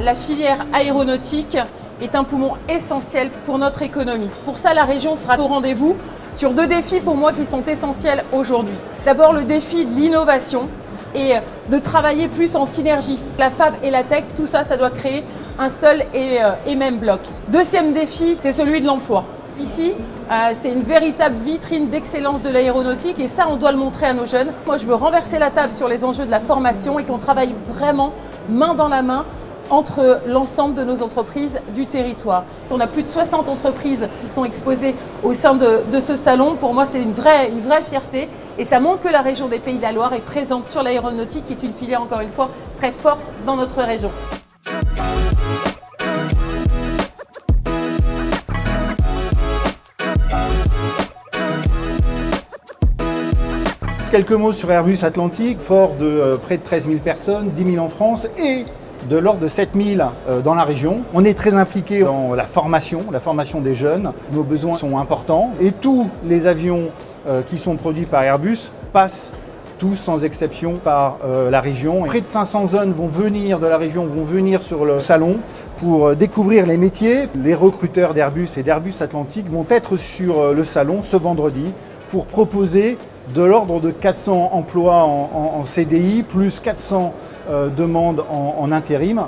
la filière aéronautique est un poumon essentiel pour notre économie. Pour ça, la région sera au rendez-vous sur deux défis pour moi qui sont essentiels aujourd'hui. D'abord, le défi de l'innovation et de travailler plus en synergie. La fab et la tech, tout ça, ça doit créer un seul et même bloc. Deuxième défi, c'est celui de l'emploi. Ici, c'est une véritable vitrine d'excellence de l'aéronautique et ça, on doit le montrer à nos jeunes. Moi, je veux renverser la table sur les enjeux de la formation et qu'on travaille vraiment main dans la main entre l'ensemble de nos entreprises du territoire. On a plus de 60 entreprises qui sont exposées au sein de ce salon. Pour moi, c'est une vraie fierté et ça montre que la région des Pays de la Loire est présente sur l'aéronautique, qui est une filière, encore une fois, très forte dans notre région. Quelques mots sur Airbus Atlantique, fort de près de 13 000 personnes, 10 000 en France et de l'ordre de 7 000 dans la région. On est très impliqué dans la formation des jeunes. Nos besoins sont importants et tous les avions qui sont produits par Airbus passent tous sans exception par la région. Près de 500 jeunes vont venir de la région, vont venir sur le salon pour découvrir les métiers. Les recruteurs d'Airbus et d'Airbus Atlantique vont être sur le salon ce vendredi pour proposer de l'ordre de 400 emplois en CDI, plus 400 demandes en intérim.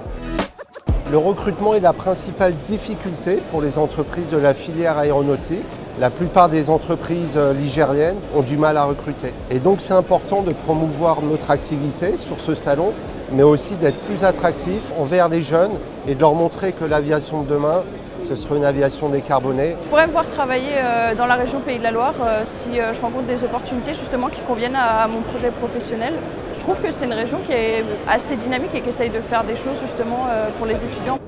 Le recrutement est la principale difficulté pour les entreprises de la filière aéronautique. La plupart des entreprises ligériennes ont du mal à recruter. Et donc c'est important de promouvoir notre activité sur ce salon, mais aussi d'être plus attractif envers les jeunes et de leur montrer que l'aviation de demain, ce sera une aviation décarbonée. Je pourrais me voir travailler dans la région Pays de la Loire si je rencontre des opportunités justement qui conviennent à mon projet professionnel. Je trouve que c'est une région qui est assez dynamique et qui essaye de faire des choses justement pour les étudiants.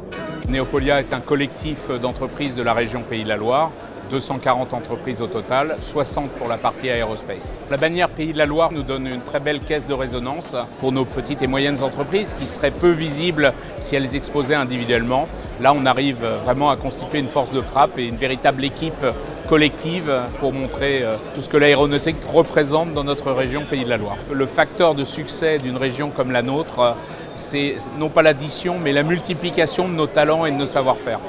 Neopolia est un collectif d'entreprises de la région Pays de la Loire. 240 entreprises au total, 60 pour la partie aérospace. La bannière Pays de la Loire nous donne une très belle caisse de résonance pour nos petites et moyennes entreprises qui seraient peu visibles si elles exposaient individuellement. Là, on arrive vraiment à constituer une force de frappe et une véritable équipe collective pour montrer tout ce que l'aéronautique représente dans notre région Pays de la Loire. Le facteur de succès d'une région comme la nôtre, c'est non pas l'addition, mais la multiplication de nos talents et de nos savoir-faire.